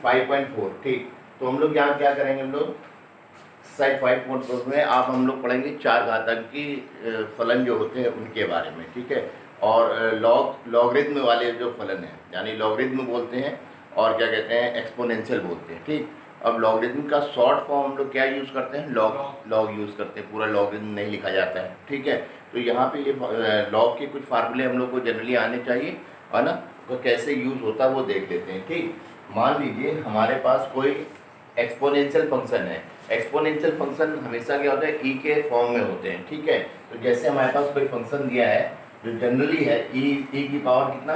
5.4, ठीक। तो हम लोग यहाँ क्या करेंगे, हम लोग एक्सरसाइज 5.4 में आप हम लोग पढ़ेंगे चार घातांक की फलन जो होते हैं उनके बारे में, ठीक है। और लॉगरिथम वाले जो फलन हैं, यानी लॉगरिथम बोलते हैं और क्या कहते हैं, एक्सपोनेंशियल बोलते हैं, ठीक। अब लॉगरिथम का शॉर्ट फॉर्म हम लोग क्या यूज़ करते हैं, लॉग यूज़ करते हैं, पूरा लॉगरिथम नहीं लिखा जाता है, ठीक है। तो यहाँ पे ये लॉग के कुछ फार्मूले हम लोग को जनरली आने चाहिए, है ना। तो कैसे यूज़ होता है वो देख लेते हैं, ठीक। मान लीजिए हमारे पास कोई एक्सपोनेंशियल फंक्शन है। एक्सपोनेंशियल फंक्शन हमेशा क्या होता है, ई के फॉर्म में होते हैं, ठीक है। तो जैसे हमारे पास कोई फंक्शन दिया है जो जनरली है ई की पावर कितना,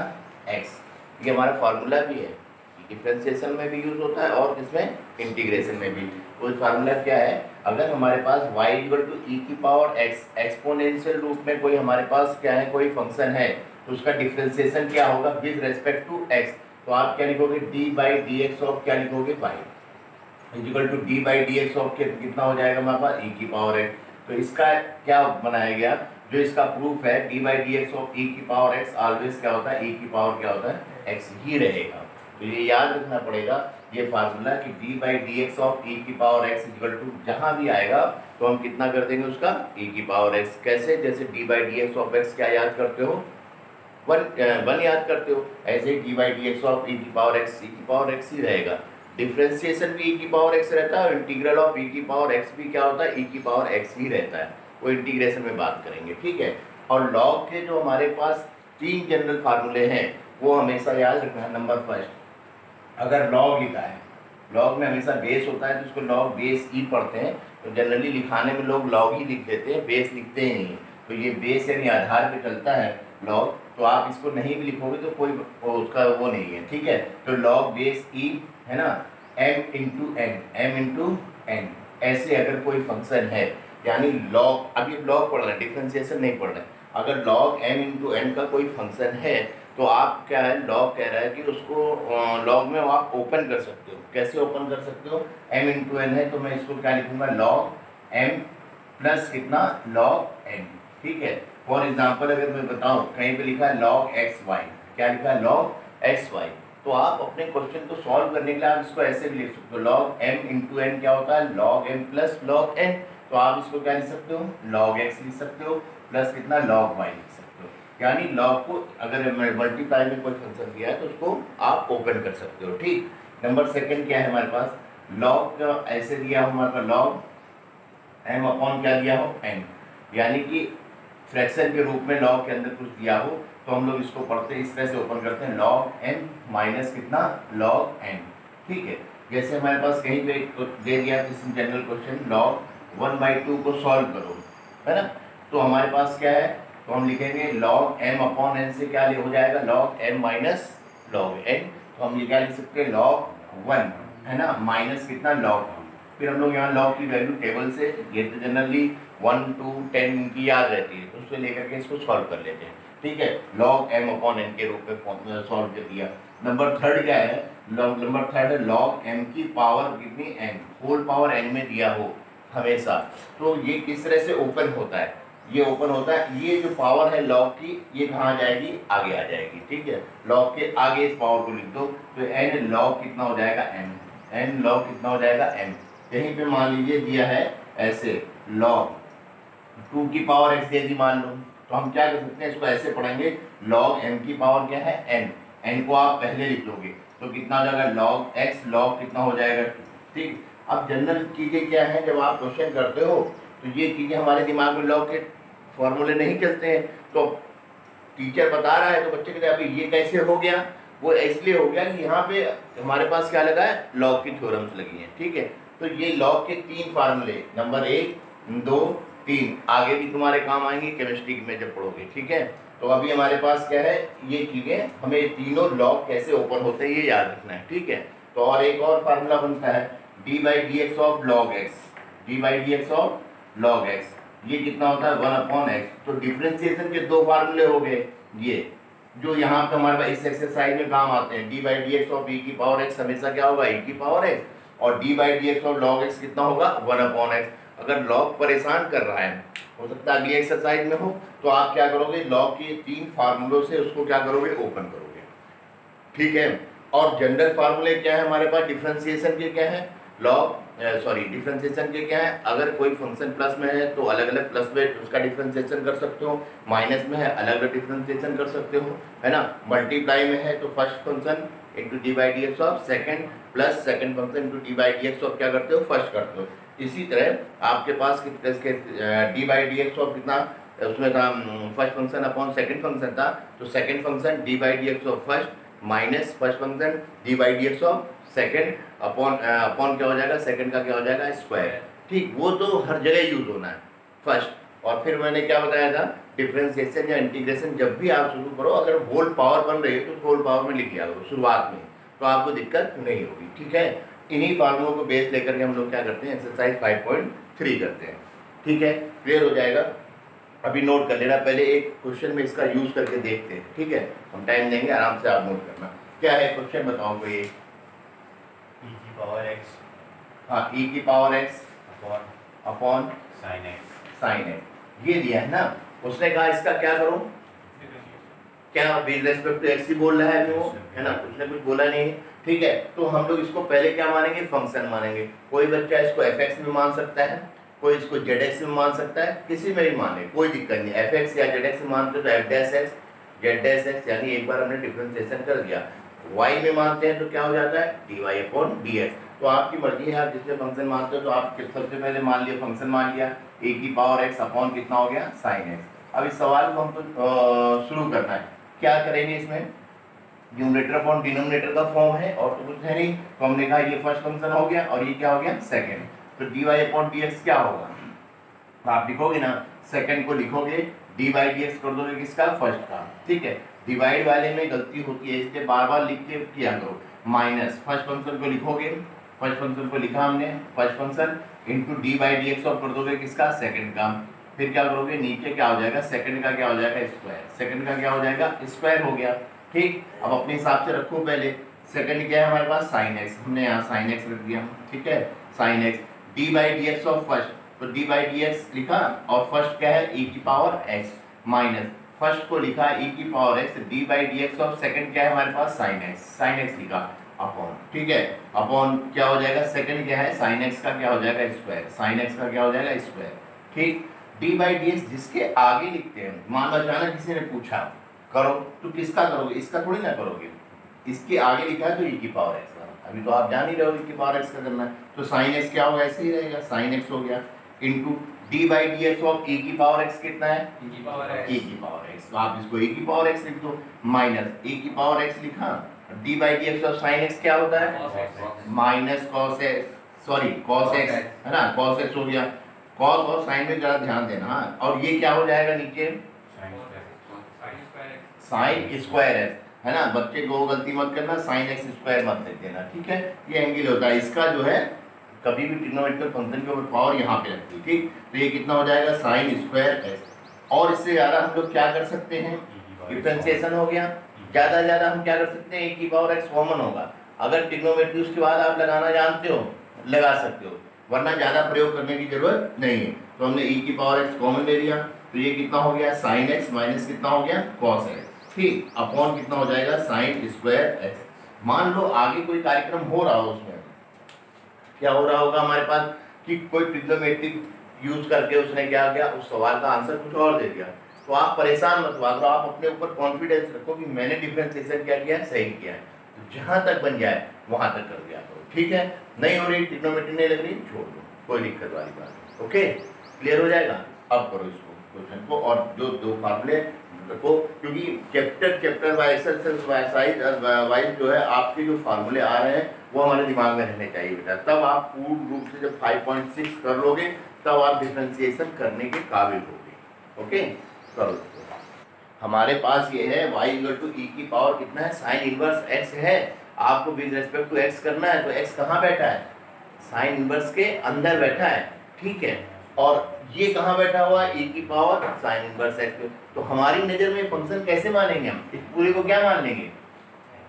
एक्स, ये हमारा फार्मूला भी है, डिफरेंशिएशन में भी यूज़ होता है और किसमें, इंटीग्रेशन में भी। तो फार्मूला क्या है, अगर हमारे पास y इक्वल टू ई की पावर एक्स एक्सपोनेंशियल रूप में कोई हमारे पास क्या है, कोई फंक्शन है, तो उसका डिफरेंशिएशन क्या होगा विद रेस्पेक्ट टू एक्स। तो आप क्या लिखोगे, d by d x of क्या लिखोगे, y equal to d by d x of कितना हो जाएगा हमारे पास, ई की पावर एक्स। तो इसका क्या बनाया गया, जो इसका प्रूफ है, d by d x of e की पावर एक्स ऑलवेज क्या होता है, ई की पावर क्या होता है, एक्स ही रहेगा। तो ये याद रखना पड़ेगा ये फार्मूला कि d by d x of e की पावर एक्स इक्वल टू जहाँ भी आएगा तो हम कितना कर देंगे उसका, ई की पावर एक्स। कैसे, जैसे d by d x of x क्या याद करते हो, वन याद करते हो, ऐसे ही d by d x of e की पावर एक्स, ई की पावर एक्स ही रहेगा। डिफ्रेंसिएशन भी ई की पावर एक्स रहता है और इंटीग्रल ऑफ ई की पावर एक्स भी क्या होता है, ई की पावर एक्स ही रहता है। वो इंटीग्रेशन में बात करेंगे, ठीक है। और लॉग के जो हमारे पास तीन जनरल फार्मूले हैं वो हमेशा याद रखना है। नंबर फर्स्ट, अगर लॉग लिखा है, लॉग में हमेशा बेस होता है तो उसको लॉग बेस ई पढ़ते हैं, तो जनरली लिखाने में लोग लॉग ही लिख देते हैं, बेस लिखते ही नहीं। तो ये बेस यानी आधार पे चलता है लॉग, तो आप इसको नहीं भी लिखोगे तो कोई उसका वो नहीं है, ठीक है। तो लॉग बेस ई है ना, m into n, m into n, ऐसे अगर कोई फंक्शन है, यानी लॉग, अभी लॉग पढ़ रहे हैं, डिफ्रेंसिएशन नहीं पढ़ रहे हैं। अगर लॉग m इंटू एन का कोई फंक्शन है तो आप क्या है, लॉग कह रहा है कि उसको लॉग में आप ओपन कर सकते हो। कैसे ओपन कर सकते हो, m इंटू एन है तो मैं इसको क्या लिखूंगा, लॉग m प्लस कितना, लॉग n, ठीक है। फॉर एग्जाम्पल अगर मैं बताऊं, कहीं पे लिखा है लॉग एक्स वाई, क्या लिखा है, लॉग एक्स वाई, तो आप अपने क्वेश्चन को सॉल्व करने के लिए आप इसको ऐसे भी लिख सकते हो, लॉग m इंटू एन क्या होता है, log m plus log n। तो आप इसको क्या लिख सकते हो, लॉग x लिख सकते हो प्लस कितना, लॉग y लिख सकते हो। यानी लॉग को अगर मल्टीप्लाई में कोई फंक्शन दिया है तो उसको आप ओपन कर सकते हो, ठीक। नंबर सेकंड क्या है हमारे पास, लॉग ऐसे दिया हो हमारे पास, लॉग m अपॉन क्या दिया हो, n, यानी कि फ्रैक्शन के रूप में लॉग के अंदर कुछ दिया हो तो हम लोग इसको पढ़ते हैं, इस तरह से ओपन करते हैं, लॉग m माइनस कितना, लॉग n, ठीक है। जैसे हमारे पास कहीं पे दे दिया किसी जनरल क्वेश्चन, लॉग 1/2 को सॉल्व करो, है ना। तो हमारे पास क्या है, तो हम लिखेंगे लॉग m अपॉन n से क्या हो जाएगा, log m minus log n। तो हम ये क्या लिख सकते हैं, लॉग 1 है ना, माइनस कितना, लॉग 2। फिर हम लोग यहाँ लॉग की वैल्यू टेबल से, ये तो जनरली 1 2 10 की याद रहती है, तो उससे लेकर के इसको सॉल्व कर लेते हैं, ठीक है। लॉग m अपॉन n के रूप में सॉल्व कर दिया। नंबर थर्ड क्या है, नंबर थर्ड है लॉग m की पावर कितनी, n, होल पावर n में दिया हो हमेशा, तो ये किस तरह से ओपन होता है, ये ओपन होता है, ये जो पावर है लॉग की ये कहाँ जाएगी, आगे आ जाएगी, ठीक है। लॉग के आगे इस पावर को लिख दो तो n लॉग कितना हो जाएगा, n लॉग कितना हो जाएगा, m। यहीं पे मान लीजिए दिया है ऐसे, लॉग 2 की पावर x दे दी मान लो, तो हम क्या कर सकते हैं, इसको ऐसे पढ़ेंगे, लॉग m की पावर क्या है, n को आप पहले लिख लोगे तो कितना हो जाएगा, लॉग x, लॉग कितना हो जाएगा, ठीक। अब जनरल चीज़ें क्या है, जब आप क्वेश्चन करते हो तो ये चीज़ें हमारे दिमाग में लॉग के फॉर्मूले नहीं चलते हैं, तो टीचर बता रहा है तो बच्चे कहते हैं अभी ये कैसे हो गया, वो इसलिए हो गया कि यहाँ पे हमारे पास क्या लगा है, लॉग की थ्योरम्स लगी हैं, ठीक है। तो ये लॉग के तीन फार्मूले, नंबर 1 2 3 आगे भी तुम्हारे काम आएंगे केमिस्ट्री में जब पढ़ोगे, ठीक है। तो अभी हमारे पास क्या है, ये चीज़ें, हमें तीनों लॉग कैसे ओपन होते हैं ये याद रखना है, ठीक है। तो और एक और फार्मूला बनता है d by d x of log x, D by d x of log x, ये कितना होता है, 1/x। तो डिफरेंशिएशन के दो फार्मूले हो गए, ये जो यहाँ पे हमारे पास इस एक्सरसाइज में काम आते हैं, d by d x of e की पावर एक्स हमेशा क्या होगा, ई की पावर एक्स, और d by d x of log x कितना होगा, 1/x। अगर लॉग परेशान कर रहा है, हो सकता है अगली एक्सरसाइज में हो, तो आप क्या करोगे, लॉग के तीन फार्मूलों से उसको क्या करोगे, ओपन करोगे, ठीक है। और जनरल फार्मूले क्या है हमारे पास डिफरेंशिएशन के, क्या है डिफरेंशिएशन के क्या है, अगर कोई फंक्शन प्लस में है तो अलग अलग प्लस में उसका डिफरेंशिएशन कर सकते हो, माइनस में है अलग अलग डिफरेंशिएशन कर सकते हो, है ना। मल्टीप्लाई में है तो first function into d by d x of second plus second function into d by d x of क्या करते हो, फर्स्ट करते हो। इसी तरह आपके पास d by d x of कितना उसमें था, first function upon second function था, तो second function d by d x of first minus first function d by d x of second upon क्या हो जाएगा, सेकेंड का क्या हो जाएगा, स्क्वायर। ठीक, वो तो हर जगह यूज होना है फर्स्ट। और फिर मैंने क्या बताया था, डिफरेंशिएशन या इंटीग्रेशन जब भी आप शुरू करो, अगर होल पावर बन रही है तो होल पावर में लिख लिया करो शुरुआत में, तो आपको दिक्कत नहीं होगी। ठीक है, इन्हीं फार्मूलों को बेस लेकर के हम लोग क्या करते हैं, एक्सरसाइज 5.3 करते हैं। ठीक है, क्लियर हो जाएगा। अभी नोट कर लेना, पहले एक क्वेश्चन में इसका यूज करके देखते हैं। ठीक है, हम टाइम देंगे, आराम से आप नोट करना। क्या है क्वेश्चन, बताओ कोई। e की पावर x हाँ, e की power x upon sin x ये दिया है ना। उसने कहा इसका क्या करो, क्या विद रेस्पेक्ट टू एक्स ही बोल रहा है वो, है ना, उसने कुछ बोला नहीं है। ठीक है, तो हम लोग इसको पहले क्या मानेंगे, फंक्शन मानेंगे। कोई बच्चा इसको एफ एक्स में मान सकता है, कोई इसको जेड एक्स में मान सकता है, किसी में भी माने कोई दिक्कत नहीं। एफ एक्स या जेड एक्स में मानते तो F dash x Z dash x, यानी एक बार हमने डिफरेंशिएशन कर दिया। वाई में मानते हैं तो क्या हो जाता है, d y upon d x. तो आपकी मर्जी है, आप जिसमें फंक्शन मानते हो तो आप सबसे पहले मान लिया, फंक्शन मान लिया, ए की पावर एक्स अपॉन कितना हो गया, साइन एक्स। अब इस सवाल को हमको शुरू करना है। क्या करेंगे, इसमें न्यूमरेटर अपॉन डिनोमिनेटर का फॉर्म है और तो कुछ है नहीं, तो हमने कहा ये फर्स्ट फंक्शन हो गया और ये क्या हो गया, सेकंड। तो d y upon d x क्या होगा, आप लिखोगे ना, सेकंड को लिखोगे, डी बाई डी एक्स कर दोगे किसका, फर्स्ट का। ठीक है, डिवाइड वाले में गलती होती है, इसलिए बार बार लिख के किया करो। माइनस फर्स्ट फंक्शन को लिखोगे, फर्स्ट फंक्शन को लिखा हमने first function into d by d x और कर दोगे किसका, सेकंड का। फिर क्या करोगे, नीचे क्या हो जाएगा, सेकंड का क्या हो जाएगा, स्क्वायर। सेकंड का क्या हो जाएगा, स्क्वायर हो गया। ठीक, अब अपने हिसाब से रखो, पहले सेकंड क्या है हमारे पास, साइन एक्स, हमने यहाँ साइन एक्स रख दिया। ठीक है, sine x D by d x of first, तो डी बाई डी एक्स लिखा और फर्स्ट क्या है, e की पावर x माइनस फर्स्ट को लिखा e की power x, D by d x of second क्या है हमारे पास, साइन x लिखा अपॉन। ठीक है, अपॉन क्या हो जाएगा, सेकंड क्या है, साइन x का क्या हो जाएगा, स्क्वायर। साइन x का क्या हो जाएगा, स्क्वायर। ठीक, डी बाई डी एक्स जिसके आगे लिखते हैं, मान लो अचानक किसी ने पूछा करो तो किसका करोगे, इसका थोड़ी ना करोगे, इसके आगे लिखा है तो e की पावर x का। अभी तो आप जान ही रहे हो e की पावर x का करना है, तो साइन x क्या होगा, ऐसे ही रहेगा, साइन x हो गया into d by d x of e की पावर x कितना है, e की पावर x, तो आप इसको e की पावर x लिख दो, माइनस e की पावर x लिखा, D by d x of sign x क्या होता है, minus cos x, sorry cos x, है ना, कॉस x हो गया। कॉस और साइन में जरा ध्यान देना। और ये क्या हो जाएगा नीचे, साइन स्क्वायर x, है ना, बच्चे को गलती मत करना, साइन x स्क्वायर मत लिख देना। ठीक है, ये एंगल होता है इसका, जो है कभी भी ट्रिग्नोमेट्रिकल फंक्शन के ऊपर पावर यहाँ पे रखती है। ठीक, तो ये कितना हो जाएगा, साइन स्क्वायर x। और इससे ज़्यादा हम लोग क्या कर सकते हैं, डिफरेंशिएशन हो गया, ज़्यादा ज़्यादा हम क्या कर सकते हैं, e की पावर x कॉमन होगा। अगर ट्रिग्नोमेट्री उसके बाद आप लगाना जानते हो लगा सकते हो, वरना ज़्यादा प्रयोग करने की जरूरत नहीं है। तो हमने e की पावर x कॉमन ले लिया, तो ये कितना हो गया, साइन x माइनस कितना हो गया, कॉस x। ठीक, अपॉन कितना हो जाएगा, साइन स्क्वायर x। मान लो आगे कोई कार्यक्रम हो रहा हो, उसमें क्या हो रहा होगा हमारे पास कि कोई ट्रिग्नोमेट्रिक यूज करके उसने क्या किया, उस सवाल का आंसर कुछ और दे दिया, तो आप परेशान मत हुआ करो, आप अपने ऊपर कॉन्फिडेंस रखो कि मैंने डिफरेंशिएशन क्या किया है, सही किया है। तो जहाँ तक बन जाए वहाँ तक कर दिया करो। ठीक है, नहीं हो रही ट्रिग्नोमेट्री नहीं लग रही, छोड़ दो, कोई दिक्कत वाली बात नहीं। ओके, क्लियर हो जाएगा। अब करो इसको क्वेश्चन को, और जो दो फार्मूले को, क्योंकि चैप्टर वाइज वाइज जो है आपके जो फार्मूले आ रहे हैं वो हमारे दिमाग में रहने चाहिए बेटा, तब आप पूर्ण रूप से जब 5.6 कर लोगे तब आप डिफरेंशिएशन करने के काबिल होगे। ओके, करो इसको। हमारे पास ये है y इक्वल टू e की पावर कितना है, साइन इनवर्स x है। आपको विद रेस्पेक्ट टू x करना है, तो x कहाँ बैठा है, साइन इनवर्स के अंदर बैठा है। ठीक है, और ये कहाँ बैठा हुआ है, e की पावर साइन इनवर्स x। तो हमारी नज़र में फंक्शन कैसे मानेंगे हम, इस पूरे को क्या मान लेंगे,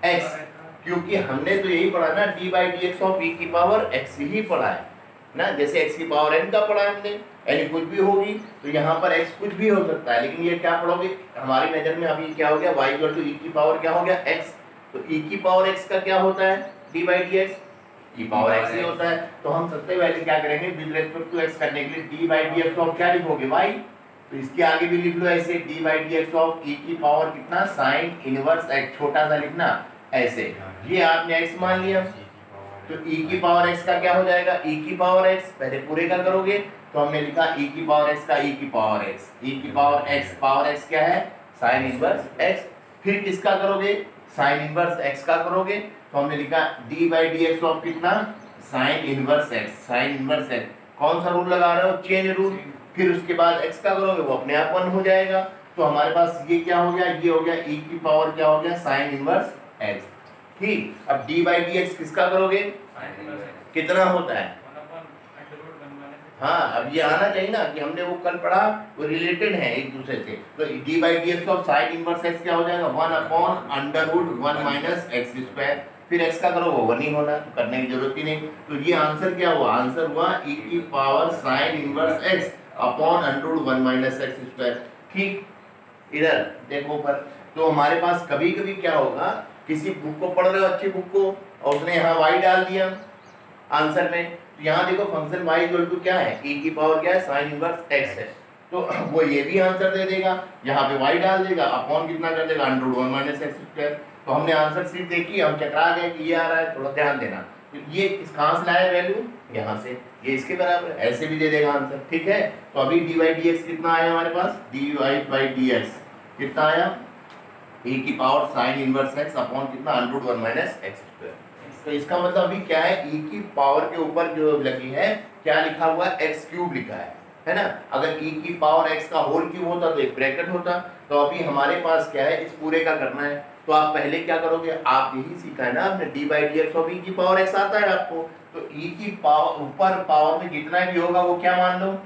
x, क्योंकि हमने तो यही पढ़ा ना, D by d x of e की पावर x ही पढ़ा है ना, जैसे x की पावर n का पढ़ा है हमने, यानी कुछ भी होगी, तो यहाँ पर x कुछ भी हो सकता है, लेकिन ये क्या पढ़ोगे, हमारी नज़र में अभी क्या हो गया, y इक्वल टू e की पावर क्या हो गया, x, तो e की पावर x का क्या होता है d by d x, E power x ही होता है। तो हम सबसे पहले क्या करेंगे विद रिस्पेक्ट टू x करने के लिए d by d x of क्या लिखोगे y, तो इसके आगे भी लिख लो ऐसे d by d x of e की पावर कितना साइन इनवर्स x, छोटा सा लिखना ऐसे, ये आपने x मान लिया। तो e की पावर x का क्या हो जाएगा e की पावर x, पहले पूरे का करोगे तो हमने लिखा e की पावर x का e की पावर x, e की पावर x क्या है साइन इनवर्स x, फिर किसका करोगे साइन इनवर्स x का करोगे तो हमने लिखा d by d x of कितना sine inverse x, sine inverse x, कौन सा रूल लगा रहे हो चेन रूल, फिर उसके बाद x का करोगे वो अपने आप 1 हो जाएगा। तो हमारे पास ये क्या हो गया, ये हो गया e की पावर क्या हो गया साइन इनवर्स x, ठीक। अब d बाई डी एक्स किसका करोगे कितना होता है, हाँ अब ये आना चाहिए ना कि हमने वो कल पढ़ा वो रिलेटेड है एक दूसरे से। तो d by d x of sine inverse x क्या हो जाएगा 1 upon under root 1 minus x square, फिर x का करो वो 1 ही होना, तो करने की जरूरत ही नहीं। तो ये आंसर क्या हुआ, आंसर हुआ e की power sine inverse x upon under root 1 minus x square, ठीक। इधर देखो ऊपर, तो हमारे पास कभी कभी क्या होगा किसी बुक को पढ़ रहे हो अच्छी बुक को और उसने यहाँ y डाल दिया आंसर में, तो यहाँ देखो फंक्शन y इक्वल टू क्या है e की पावर क्या है साइन इनवर्स x है, तो वो ये भी आंसर दे देगा, यहाँ पे y डाल देगा अपॉन कितना कर देगा under root 1 minus x square. तो हमने आंसर सीट देखी, हम चकरा गए कि ये आ रहा है, थोड़ा ध्यान देना। तो ये कहाँ से लाया वैल्यू, यहाँ से, ये इसके बराबर ऐसे भी दे देगा आंसर, ठीक है। तो अभी डी बाई डी एक्स कितना आया हमारे पास, d y by d x कितना आया e की power sine inverse x upon कितना under root 1 minus x square. तो इसका मतलब अभी क्या है e की पावर के ऊपर जो लगी है क्या लिखा हुआ है x क्यूब लिखा है ना। अगर e की पावर x का होल क्यूब होता तो एक ब्रैकेट होता। तो अभी हमारे पास क्या है इस पूरे का करना है, तो आप पहले क्या करोगे, आप यही सीखा है ना आपने D by d x of e की पावर x आता है आपको, तो e की पावर ऊपर पावर में जितना भी होगा वो क्या मान लो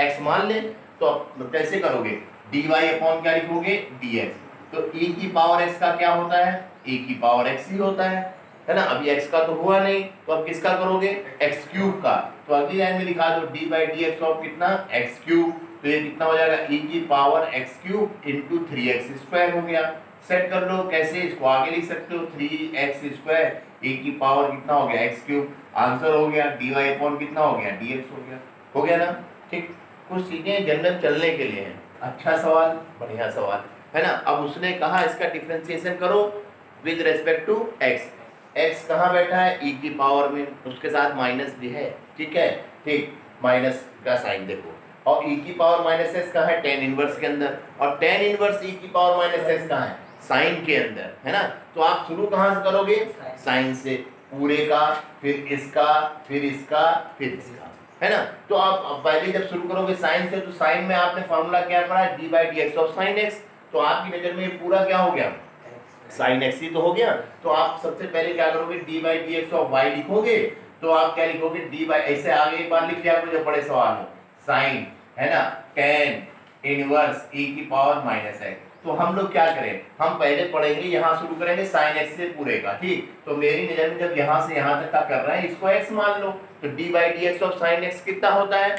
x मान ले। तो आप कैसे करोगे dy अपॉन क्या लिखोगे dx, तो e की पावर x का क्या होता है e की पावर x ही होता है ना। अभी x का तो हुआ नहीं, तो अब किसका करोगे x क्यूब का, तो अगली लाइन में लिखा दो D by d x of कितना x क्यूब, तो ये कितना हो जाएगा e की power x cube into 3x square हो गया। सेट कर लो कैसे, इसको आगे लिख सकते हो 3x स्क्वायर e की पावर कितना हो गया x क्यूब, आंसर हो गया dy अपॉन कितना हो गया dx हो गया ना, ठीक। कुछ चीजें जनरल चलने के लिए हैं। अच्छा सवाल, बढ़िया सवाल है ना। अब उसने कहा इसका डिफरेंशिएशन करो with respect to x, x कहाँ बैठा है e की पावर में, उसके साथ माइनस भी है, ठीक है, ठीक, माइनस का साइन देखो, और e की पावर माइनस एक्स कहाँ है टेन इनवर्स के अंदर, और टेन इनवर्स e की पावर माइनस एक्स कहाँ है साइन के अंदर, है ना। तो आप शुरू कहाँ से करोगे साइन से, पूरे का, फिर इसका, फिर इसका, फिर इसका, है ना। तो आप पहले जब शुरू करोगे साइन से, तो साइन में आपने फॉर्मूला क्या पढ़ा D by d x of sine x, तो आपकी नजर में ये पूरा क्या हो गया साइन एक्स ही तो हो गया। तो आप सबसे पहले क्या करोगे d by d x of y लिखोगे, तो आप क्या लिखोगे डी बाई, ऐसे आगे एक बार लिख लिया आपको जब बड़े सवाल हो, साइन है ना टेन इनवर्स e की पावर माइनस एक्स। तो हम लोग क्या करें, हम पहले पढ़ेंगे यहाँ शुरू करेंगे साइन एक्स से पूरे का, ठीक। तो मेरी नजर में जब यहाँ से यहाँ तक का कर रहे हैं इसको x मान लो, तो D by d x of sine x कितना होता है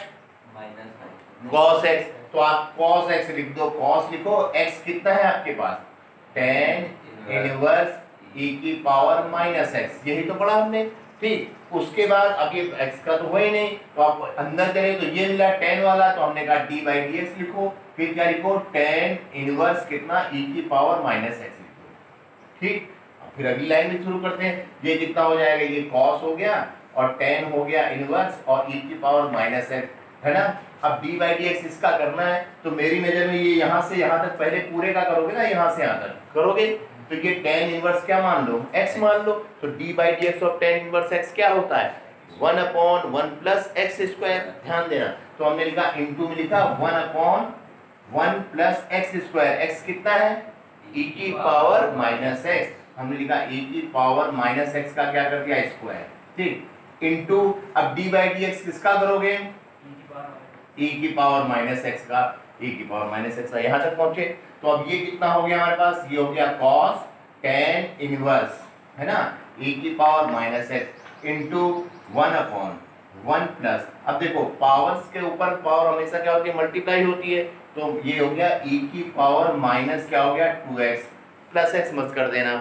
कॉस एक्स, तो आप कॉस एक्स लिख दो, कॉस लिखो, x कितना है आपके पास टेन इनवर्स e की पावर माइनस एक्स, यही तो पढ़ा हमने, ठीक। उसके बाद अब ये x का तो हुआ ही नहीं, तो आप अंदर चले तो ये मिला टेन वाला, तो हमने कहा डी बाई डी एक्स लिखो, फिर क्या लिखो टेन इनवर्स कितना e की पावर माइनस एक्स लिखो, ठीक। फिर अगली लाइन में शुरू करते हैं, ये कितना हो जाएगा, ये cos हो गया और टेन हो गया इनवर्स और e की पावर माइनस एक्स, है ना। अब डी बाई डी एक्स इसका करना है, तो मेरी नजर में ये यहाँ से यहाँ तक पहले पूरे का करोगे ना, यहाँ से यहाँ तक करोगे, तो ये टेन इनवर्स क्या मान लो x मान लो, तो D by d x of tan inverse x क्या होता है 1 अपॉन 1 प्लस एक्स स्क्वायर, ध्यान देना। तो हमने लिखा इनटू में लिखा 1 upon 1 plus x square, x कितना है e की पावर माइनस एक्स, हमने लिखा e की पावर माइनस एक्स का क्या कर दिया स्क्वायर, ठीक, इनटू अब डी बाई डी एक्स किसका करोगे e की पावर माइनस एक्स का, e की पावर माइनस एक्स का, यहाँ तक पहुंचे। तो अब ये कितना हो गया हमारे पास, ये हो गया cos tan इनवर्स, है ना e की power minus x into 1 upon 1 plus, अब देखो पावर्स के ऊपर पावर हमेशा क्या होती है मल्टीप्लाई होती है, तो ये हो गया e की पावर माइनस क्या हो गया 2x प्लस x मत कर देना,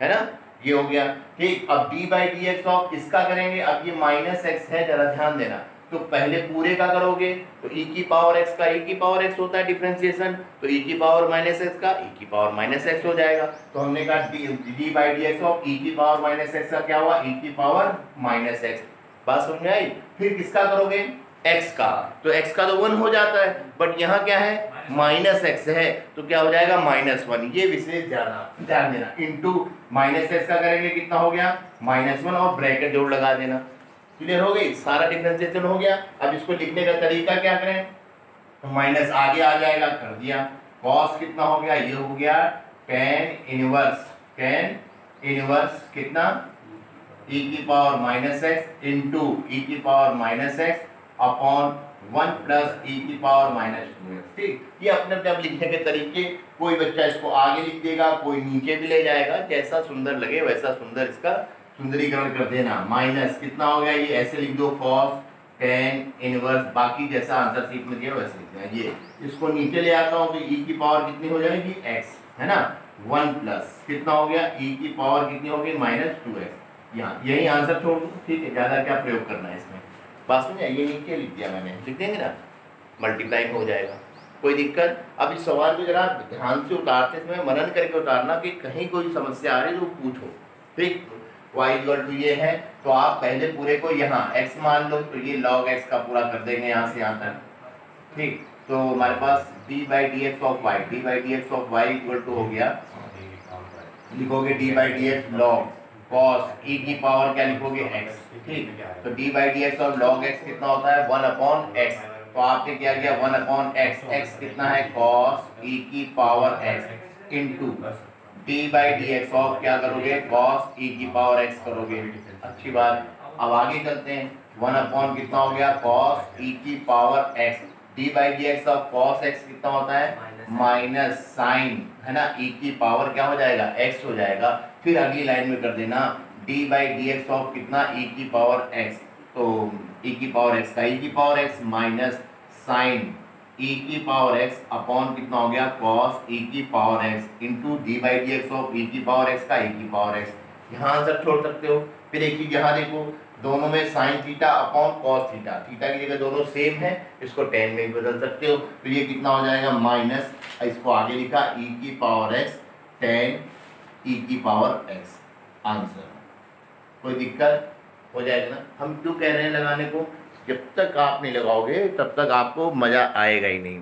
है ना, ये हो गया। ठीक, अब D by d x of इसका करेंगे। अब ये माइनस एक्स है, जरा ध्यान देना, तो पहले पूरे का करोगे तो e की पावर x का e की पावर x होता है डिफरेंशिएशन, तो e की पावर माइनस एक्स का e की पावर माइनस एक्स हो जाएगा। तो हमने कहा D by d x of e की पावर माइनस एक्स का क्या हुआ, e की पावर माइनस एक्स। बात समझ में आई। फिर किसका करोगे, x का, तो x का तो 1 हो जाता है, बट यहाँ क्या है माइनस एक्स है, तो क्या हो जाएगा -1। ये विशेष ध्यान देना, इंटू माइनस एक्स का करेंगे कितना हो गया -1, और ब्रैकेट जोड़ लगा देना। क्लियर हो गई, सारा डिफरेंशिएशन हो गया। अब इसको लिखने का तरीका क्या करें, तो माइनस आगे आ जाएगा, कर दिया। कॉस कितना हो गया, ये हो गया tan इनवर्स कितना e की power minus x into e की power minus x upon 1 plus e की पावर -2x। ठीक, ये अपने अपने अब लिखने के तरीके, कोई बच्चा इसको आगे लिख देगा, कोई नीचे भी ले जाएगा, जैसा सुंदर लगे वैसा सुंदर इसका सुंदरीकरण कर देना। माइनस कितना हो गया, ये ऐसे लिख दो cos tan इनवर्स, बाकी जैसा आंसर शीट में दिया वैसे लिखना है। ये इसको नीचे ले आता हूँ तो e की पावर कितनी हो जाएगी x, है ना, 1 प्लस कितना हो गया e की पावर कितनी होगी -2x। यहाँ यही आंसर छोड़ दूँ, ठीक है, ज़्यादा क्या प्रयोग करना है इसमें। बात समझ, ये नीचे लिख दिया मैंने, लिख देंगे ना, मल्टीप्लाई हो जाएगा, कोई दिक्कत। अब इस सवाल को जरा ध्यान से उतारते समय मनन करके उतारना कि कहीं कोई समस्या आ रही है तो पूछो। ठीक, y इक्वल टू ये है, तो आप पहले पूरे को यहाँ x मान लो, तो ये log x का पूरा कर देंगे यहाँ से यहाँ तक। ठीक, तो हमारे पास d by d x of y, d by d x of y equal to हो गया, लिखोगे d by d x log cos e की पावर क्या लिखोगे x। ठीक, तो d by d x of log x कितना होता है 1 अपॉन x, तो आपने क्या किया 1 अपॉन x, x कितना है cos e की power x into d by d x of क्या करोगे cos e की पावर x करोगे। अच्छी बात, अब आगे चलते हैं, 1 अपॉन कितना हो गया cos e की power x, d by d x of cos x कितना होता है माइनस साइन, है ना, e की पावर क्या हो जाएगा x हो जाएगा। फिर अगली लाइन में कर देना d by d x of कितना e की पावर x, तो e की पावर x का e की power x minus sine e की पावर x अपॉन कितना हो गया cos e की power x into d by d x of e की पावर x का e की पावर x। यहाँ आंसर छोड़ सकते हो। फिर एक चीज यहाँ देखो, दोनों में sine theta upon cos theta, theta की जगह दोनों सेम है, इसको टेन में भी बदल सकते हो। तो ये कितना हो जाएगा माइनस, इसको आगे लिखा e की पावर x टेन e की पावर x। आंसर, कोई दिक्कत हो जाएगा ना। हम क्यों कह रहे हैं लगाने को, जब तक आप नहीं लगाओगे तब तक आपको मज़ा आएगा ही नहीं।